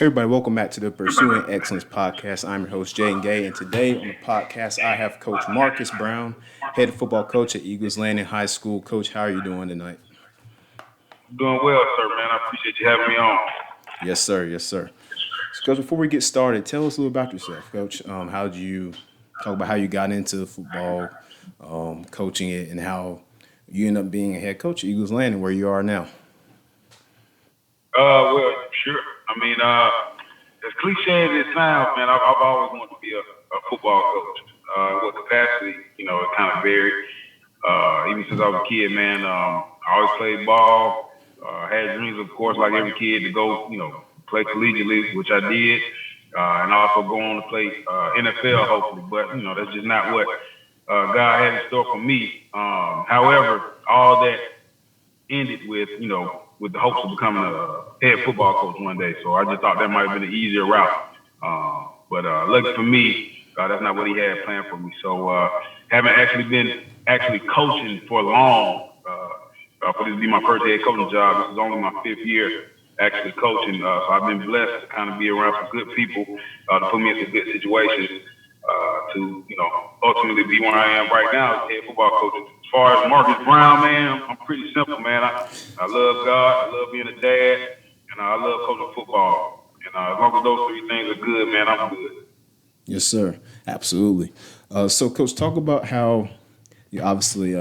Hey everybody, welcome back to the Pursuing Excellence podcast. I'm your host, Jay Gay, and today on the podcast, I have Coach Marcus Brown, head football coach at Eagles Landing High School. Coach, how are you doing tonight? I'm doing well, sir, man. I appreciate you having me on. Yes, sir. Yes, sir. So, Coach, before we get started, tell us a little about yourself, Coach. How did you talk about how you got into football, coaching it, and how you ended up being a head coach at Eagles Landing, where you are now? Well, sure. I mean, as cliche as it sounds, man, I've always wanted to be a football coach. What capacity, it kind of varied. Even since I was a kid, man, I always played ball. Had dreams, of course, like every kid, to go, play collegiately, which I did, and also go on to play NFL, hopefully. But that's just not what God had in store for me. However, all that ended with the hopes of becoming a head football coach one day. So I just thought that might have been an easier route. But lucky for me, that's not what he had planned for me. So haven't actually been coaching for long. For this to be my first head coaching job, this is only my 5th year actually coaching. So I've been blessed to kind of be around some good people to put me in some good situations to ultimately be where I am right now as head football coach. As far as Marcus Brown, man, I'm pretty simple, man. I love God, I love being a dad, and I love coaching football. And as long as those 3 things are good, man, I'm good. Yes, sir. Absolutely. So, Coach, talk about how you obviously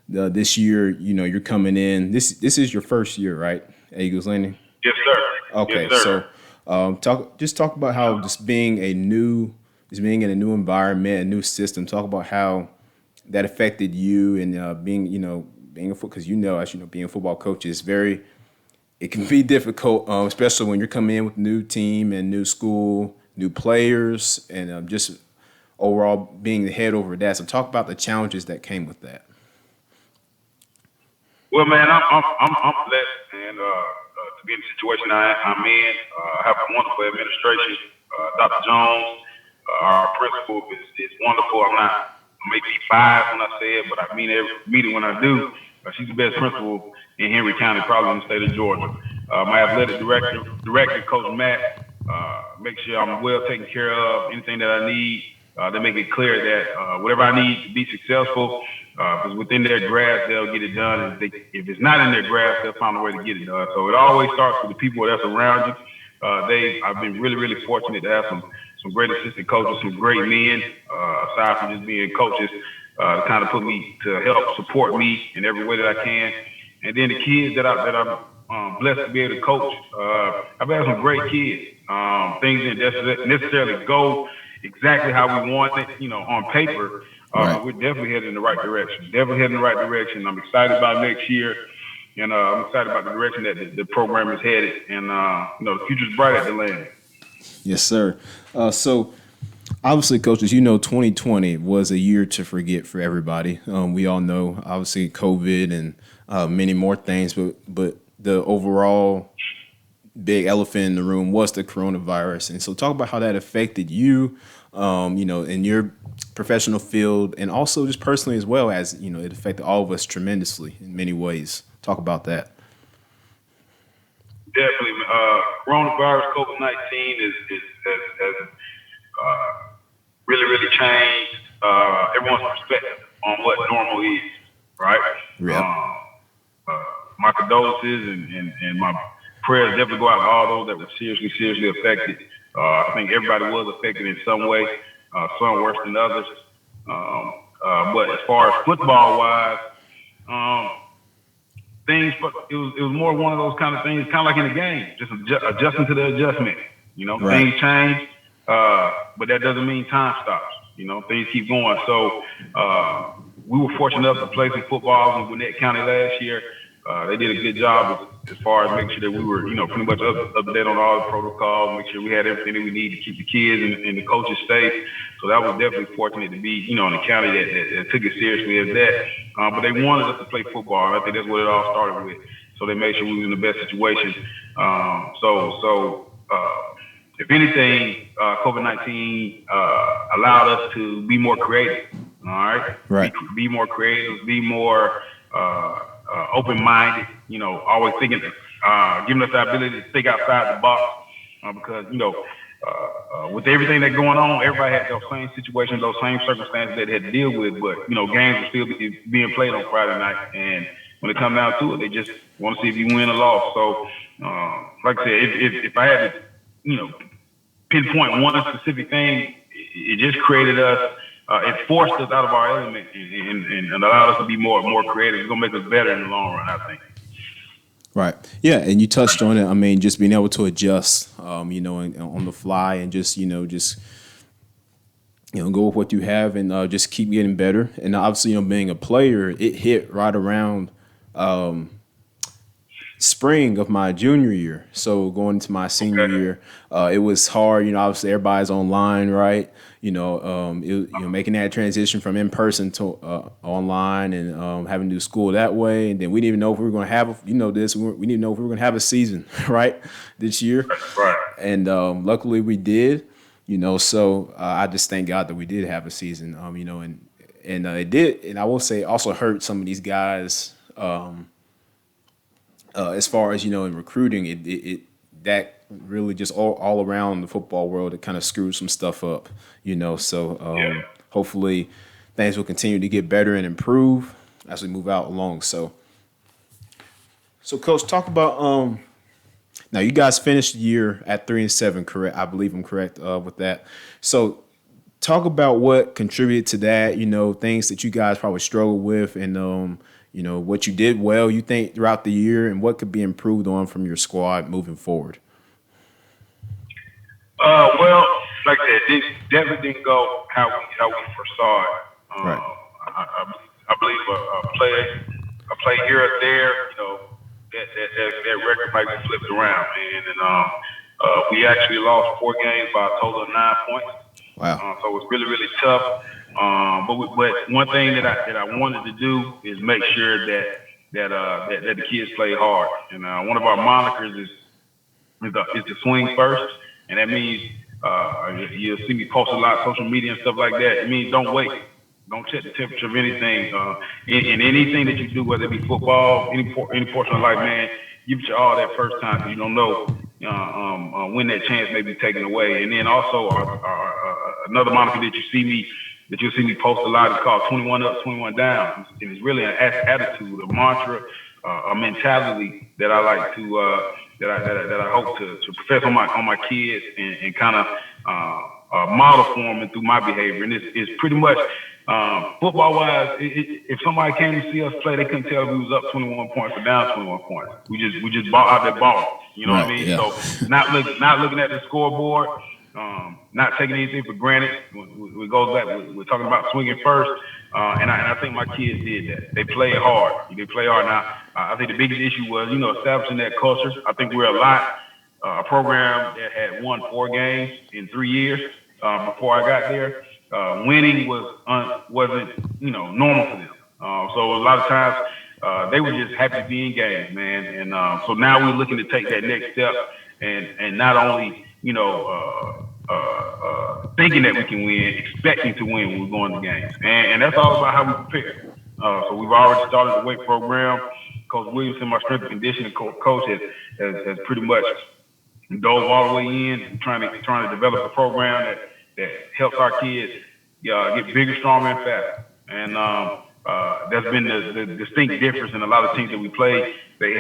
this year, you're coming in. This is your first year, right, at Eagles Landing? Yes, sir. Okay, yes, sir. so talk about how just being in a new environment, a new system. Talk about how that affected you and being a foot, because being a football coach is it can be difficult, especially when you're coming in with a new team and new school, new players, and just overall being the head over that. So talk about the challenges that came with that. Well, man, I'm blessed, and to be in the situation I'm in. I have a wonderful administration. Dr. Jones, our principal, is wonderful. I may be biased when I say it, but I mean every meeting when I do. She's the best principal in Henry County, probably in the state of Georgia. My athletic director, Coach Matt, make sure I'm well taken care of. Anything that I need, they make it clear that whatever I need to be successful, if it's within their grasp, they'll get it done. And if it's not in their grasp, they'll find a way to get it done. So it always starts with the people that's around you. I've been really, really fortunate to have some great assistant coaches, some great men, aside from just being coaches, to kind of to help support me in every way that I can. And then the kids that I'm blessed to be able to coach, I've had some great kids. Things didn't necessarily go exactly how we want it, on paper. Right. We're definitely heading in the right direction. I'm excited about next year, and I'm excited about the direction that the program is headed. And the future's bright at the land. Yes, sir. So obviously, coaches, 2020 was a year to forget for everybody. We all know, obviously, COVID and many more things, but the overall big elephant in the room was the coronavirus. And so talk about how that affected you, in your professional field, and also just personally as well, as, it affected all of us tremendously in many ways. Talk about that. Definitely. Coronavirus, COVID-19 has really, really changed everyone's perspective on what normal is, right? Yeah. My condolences and my prayers definitely go out to all those that were seriously affected. I think everybody was affected in some way, some worse than others. But as far as football-wise, it was more one of those kind of things, kind of like in the game, just adjusting to the adjustment. Right. Things change, but that doesn't mean time stops. Things keep going. So we were fortunate enough to play some football in Gwinnett County last year. They did a good job as far as making sure that we were, pretty much up to date on all the protocols, make sure we had everything that we need to keep the kids and the coaches safe. So that was definitely fortunate to be, in a county that took it seriously as that. But they wanted us to play football. I think that's what it all started with. So they made sure we were in the best situation. If anything, COVID-19 allowed us to be more creative. All right. Right. Be more creative. Be more open-minded. Always thinking giving us the ability to think outside the box because, with everything that's going on, everybody had those same situations, those same circumstances that they had to deal with, but, games were still being played on Friday night. And when it comes down to it, they just want to see if you win or loss. So, like I said, if I had to, pinpoint one specific thing, it just created us. It forced us out of our element and allowed us to be more creative. It's gonna make us better in the long run, I think. Right. Yeah, and you touched on it. I mean, just being able to adjust, and on the fly, and just go with what you have, and just keep getting better. And obviously, being a player, it hit right around spring of my junior year. So going into my senior year, it was hard. Obviously everybody's online, right? Making that transition from in person to online, and having to do school that way. And then we didn't even know if we were going to have, we didn't even know if we were going to have a season, right, this year. Right. And luckily we did. So I just thank God that we did have a season. And it did, and I will say, it also hurt some of these guys. As far as in recruiting, it that really just all around the football world, it kind of screwed some stuff up, So hopefully things will continue to get better and improve as we move out along. So Coach, talk about now you guys finished the year at 3-7, correct? I believe I'm correct with that. So talk about what contributed to that. Things that you guys probably struggled with, and what you did well, you think, throughout the year, and what could be improved on from your squad moving forward? Well, like I said, it definitely didn't go how we foresaw it. Right. I believe a play here or there, that record might be flipped around, man. And we actually lost 4 games by a total of 9 points. Wow. So it was really, really tough. But one thing that I wanted to do is make sure that the kids play hard. And one of our monikers is the swing first, and that means you'll see me post a lot of social media and stuff like that. It means don't wait. Don't check the temperature of anything. In anything that you do, whether it be football, any portion of life, man, give it your all that first time, because you don't know when that chance may be taken away. And then also another moniker that you'll see me post a lot is called 21 up, 21 down. And it's really an attitude, a mantra, a mentality that I like to that I hope to profess on my kids and kind of model for them and through my behavior. And it's pretty much football wise. If somebody came to see us play, they couldn't tell if we was up 21 points or down 21 points. We just ball out that ball. You know what I mean? Yeah. So not looking at the scoreboard. Not taking anything for granted. We goes back. We're talking about swinging first, and I think my kids did that. They played hard. Now, I think the biggest issue was, establishing that culture. I think we're a program that had won 4 games in 3 years before I got there. Winning wasn't normal for them. So a lot of times they were just happy to be in games, man. And so now we're looking to take that next step and not only thinking that we can win, expecting to win when we go into games. And that's all about how we prepare. So we've already started the weight program. Coach Williamson, my strength and conditioning coach, has pretty much dove all the way in, trying to develop a program that helps our kids get bigger, stronger, and faster. And that's been the distinct difference in a lot of teams that we played. They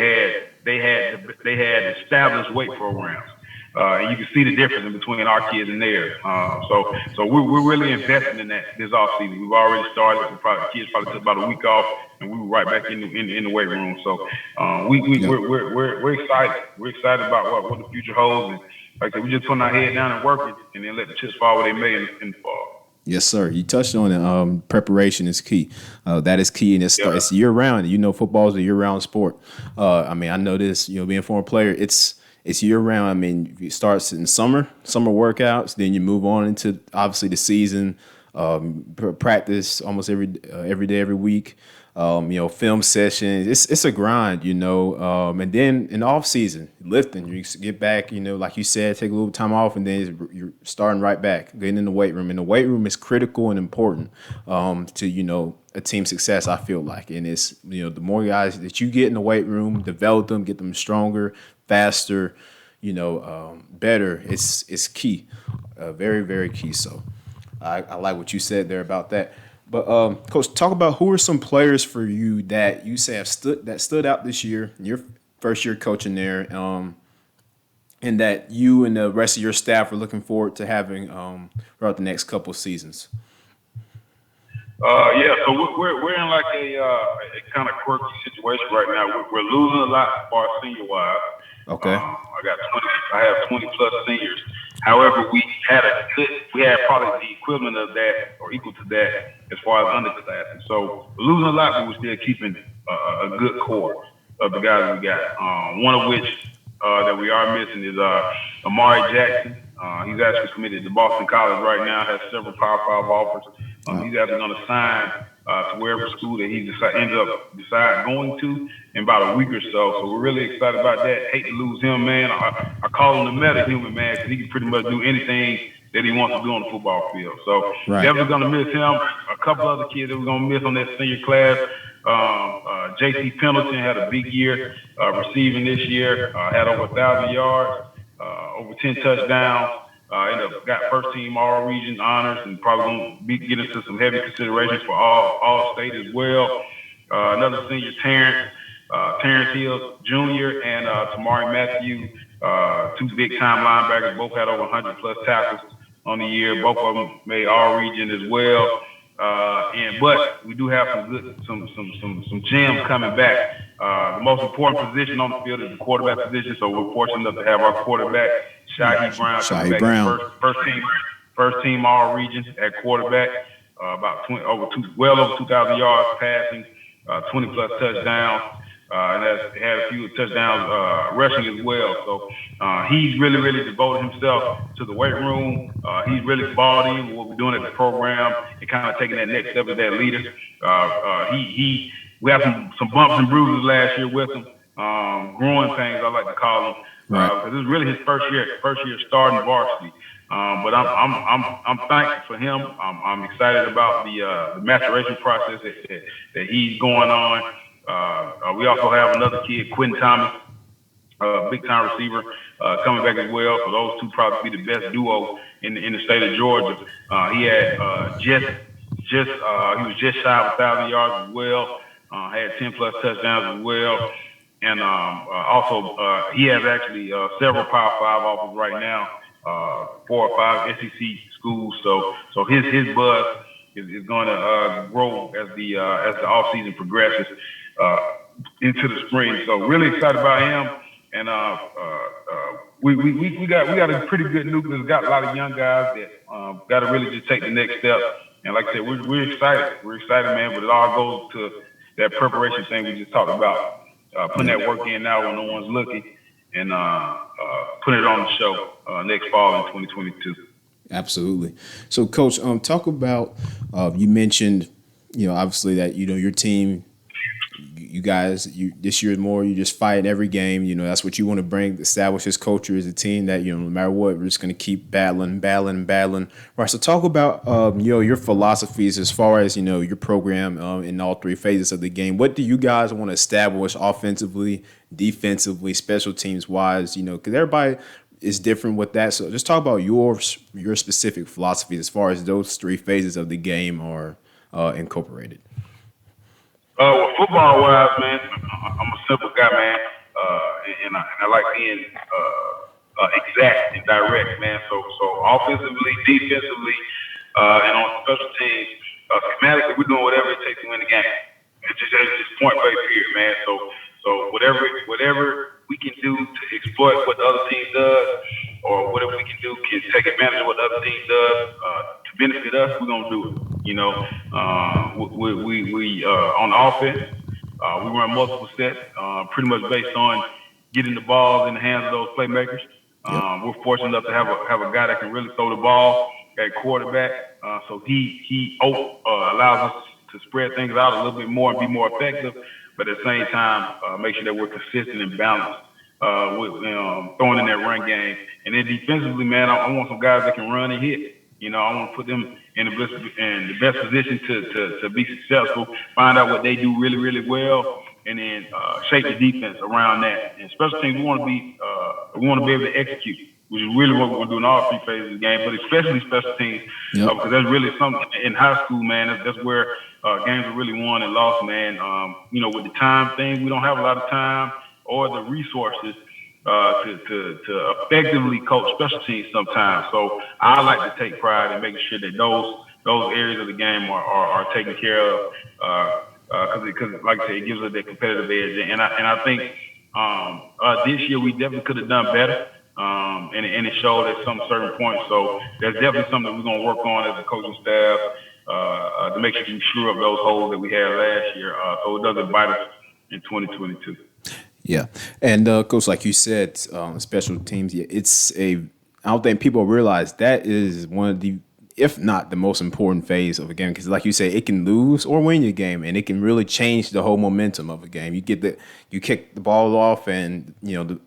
had established weight programs. And you can see the difference in between our kids and theirs. So we're really investing in that this offseason. We've already started. Kids probably took about a week off, and we were right back in the weight room. So we're excited. We're excited about what the future holds. And like I said, we just putting our head down and working, and then let the chips fall where they may in the fall. Yes, sir. You touched on it. Preparation is key. That is key, and it's year round. Football is a year round sport. I know this. Being a former player, it's year round. It starts in summer workouts. Then you move on into obviously the season, practice almost every day, every week. film sessions. It's a grind, and then in the off season, lifting, you get back, like you said, take a little time off, and then you're starting right back, getting in the weight room. And the weight room is critical and important to a team success. I feel like, and it's the more guys that you get in the weight room, develop them, get them stronger, faster, better. It's key, very very key. So I like what you said there about that. But Coach, talk about who are some players for you that you say have stood out this year, your first year coaching there, and that you and the rest of your staff are looking forward to having throughout the next couple of seasons. Yeah, so we're in like a kind of quirky situation right now. We're losing a lot as far as senior wise. Okay. I have 20 plus seniors. However, we had probably the equivalent of that or equal to that as far as underclassmen. So we're losing a lot, but we're still keeping a good core of the guys we got. One of which that we are missing is Amari Jackson. He's actually committed to Boston College right now, has several Power 5 offers. He's actually going to sign to wherever school that he ends up going to in about a week or so. So we're really excited about that. Hate to lose him, man. I call him the meta human, man, because he can pretty much do anything that he wants to do on the football field. So definitely going to miss him. A couple other kids that we're going to miss on that senior class. J.C. Pendleton had a big year receiving this year. Had over 1,000 yards, over 10 touchdowns. Ended up got first team all region honors and probably going to be getting into some heavy considerations for all state as well. Another senior, Terrence Hill Jr. and Tamari Matthew, two big time linebackers, both had over 100 plus tackles on the year. Both of them made all region as well. But we do have some gems coming back. The most important position on the field is the quarterback position. So we're fortunate enough to have our quarterback, Shahi Brown, Shahi Brown. First team all region at quarterback. About over 2,000 yards passing, 20 plus touchdowns, and has had a few touchdowns rushing as well. So he's really devoted himself to the weight room. He's really bought in with what we're doing at the program and kind of taking that next step as that leader. We had some bumps and bruises last year with him, growing pains I like to call them, because it was really his first year starting varsity. But I'm thankful for him. I'm excited about the maturation process that he's going on. We also have another kid, Quentin Thomas, big time receiver, coming back as well. So those two probably be the best duo in the state of Georgia. He had he was just shy of 1,000 yards as well. Had 10 plus touchdowns as well. And also he has actually several Power 5 offers right now. 4 or 5 SEC schools, so his buzz is going to grow as the off season progresses into the spring. So really excited about him, and we got a pretty good nucleus. Got a lot of young guys that got to really just take the next step. And like I said, we're excited. We're excited, man. But it all goes to that preparation thing we just talked about. Putting that work in now when no one's looking, and putting it on the show next fall in 2022. Absolutely. So, Coach, talk about you mentioned, obviously that your team, you guys, this year more, you just fight every game. That's what you want to bring, establish this culture as a team that no matter what, we're just going to keep battling. Right. So, talk about your philosophies as far as your program in all three phases of the game. What do you guys want to establish offensively, defensively, special teams wise? Because everybody is different with that. So just talk about your specific philosophy as far as those three phases of the game are incorporated. Well, football wise, man, I'm a simple guy, man, and I like being exact and direct, man. So offensively, defensively, and on special teams, schematically, we're doing whatever it takes to win the game. It's just point blank period, man. So whatever we can do to exploit what the other team does, or whatever we can do can take advantage of what the other team does to benefit us, we're gonna do it. We on offense, we run multiple sets, pretty much based on getting the balls in the hands of those playmakers. We're fortunate enough to have a guy that can really throw the ball at quarterback, so he allows us to spread things out a little bit more and be more effective, but at the same time, make sure that we're consistent and balanced with throwing in that run game. And then defensively, man, I want some guys that can run and hit. I want to put them in the best position to be successful. Find out what they do really, really well, and then shape the defense around that. And special teams, we want to be able to execute, which is really what we're going to do in all three phases of the game, but especially special teams, because that's really something in high school, man. That's where games are really won and lost, man. With the time thing, we don't have a lot of time or the resources to effectively coach special teams sometimes. So I like to take pride in making sure that those areas of the game are taken care of, because like I said, it gives us that competitive edge. And I think this year we definitely could have done better. And it showed at some certain points. So that's definitely something we're going to work on as a coaching staff to make sure we shore up those holes that we had last year, so it doesn't bite us in 2022. Yeah, and Coach, like you said, special teams. Yeah, I don't think people realize that is one of the, if not the most important phase of a game, because like you say, it can lose or win your game, and it can really change the whole momentum of a game. You kick the ball off, and the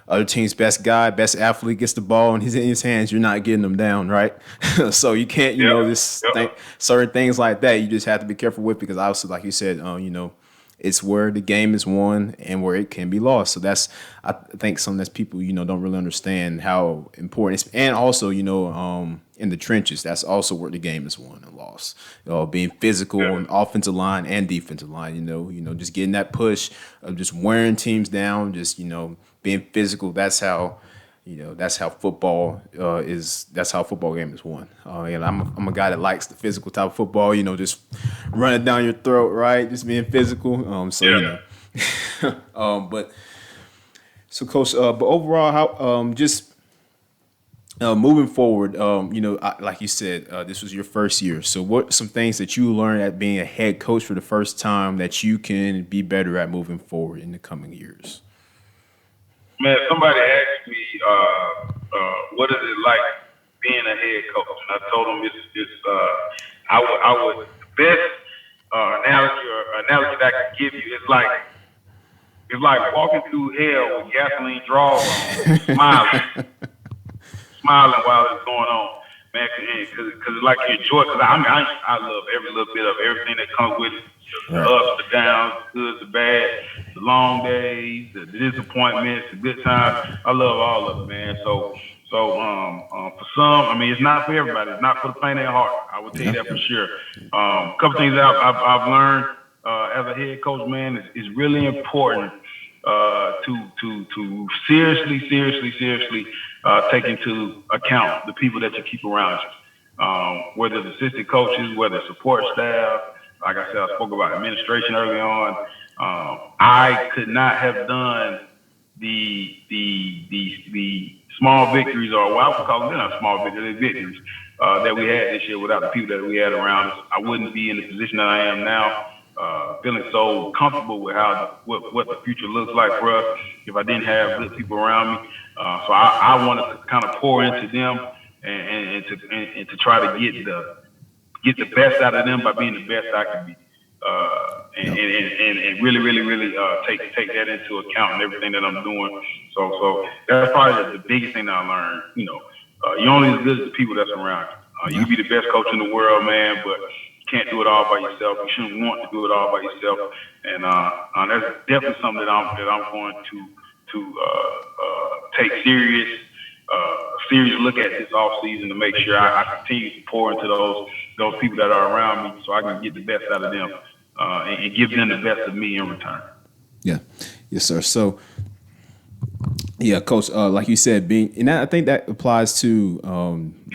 other team's best athlete gets the ball in his hands. You're not getting them down, right? So you can't, certain things like that. You just have to be careful with, because obviously, like you said, it's where the game is won and where it can be lost. So I think something that people, don't really understand how important it is. And also, in the trenches, that's also where the game is won and lost. Being physical on offensive line and defensive line, just getting that push of just wearing teams down, just, being physical. That's how football is. That's how a football game is won. And I'm a guy that likes the physical type of football. Just running down your throat, right? Just being physical. But Coach. But overall, how just moving forward, like you said, this was your first year. So what are some things that you learned at being a head coach for the first time that you can be better at moving forward in the coming years? Man, somebody asked me, what is it like being a head coach? And I told them I would the best analogy that I can give you is like walking through hell with gasoline draws on, smiling while it's going on, man. Because like you enjoy. Because I love every little bit of everything that comes with it. The ups, the downs, the good, the bad, the long days, the disappointments, the good times. I love all of it, man. So for some, it's not for everybody. It's not for the faint of heart. I would tell you that for sure. A couple things that I've learned as a head coach, man, is really important to seriously take into account the people that you keep around you, whether it's assistant coaches, whether it's support staff. Like I said, I spoke about administration early on. I could not have done the small victories, or what I would call them not small victories, that we had this year without the people that we had around us. I wouldn't be in the position that I am now, feeling so comfortable with what the future looks like for us if I didn't have good people around me. So I want to kind of pour into them and to try to get the best out of them by being the best I can be, and really take that into account in everything that I'm doing. So that's probably the biggest thing that I learned. You're only as good as the people that's around you. You can be the best coach in the world, man, but you can't do it all by yourself. You shouldn't want to do it all by yourself. And that's definitely something that I'm going to take serious look at this off season to make sure I continue to pour into those people that are around me, so I can get the best out of them and give them the best of me in return. Yeah, yes, sir. So, yeah, Coach, like you said, I think that applies to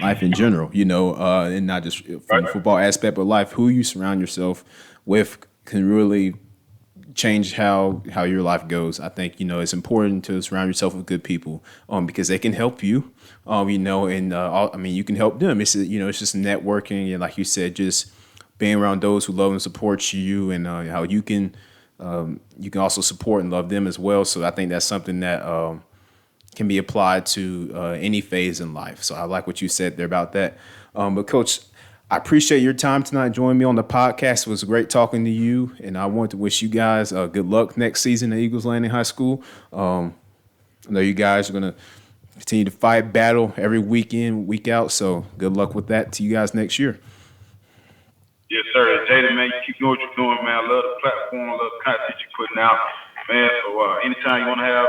life in general, and not just from the football aspect, but life. Who you surround yourself with can really change how your life goes. I think it's important to surround yourself with good people because they can help you, and you can help them. It's it's just networking, and like you said, just being around those who love and support you, and how you can also support and love them as well. So I think that's something that can be applied to any phase in life. So I like what you said there about that. But Coach, I appreciate your time tonight joining me on the podcast. It was great talking to you, and I want to wish you guys good luck next season at Eagles Landing High School. I know you guys are going to continue to fight battle every weekend, week out, so good luck with that to you guys next year. Yes, sir. Jada, man, you keep doing what you're doing, man. I love the platform, love the content you're putting out, man. So anytime you want to have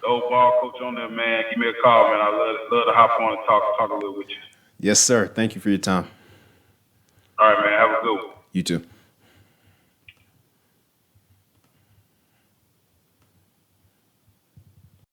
the old ball coach on there, man, give me a call, man. I love to hop on and talk a little with you. Yes, sir. Thank you for your time. All right, man. Have a good one. You too.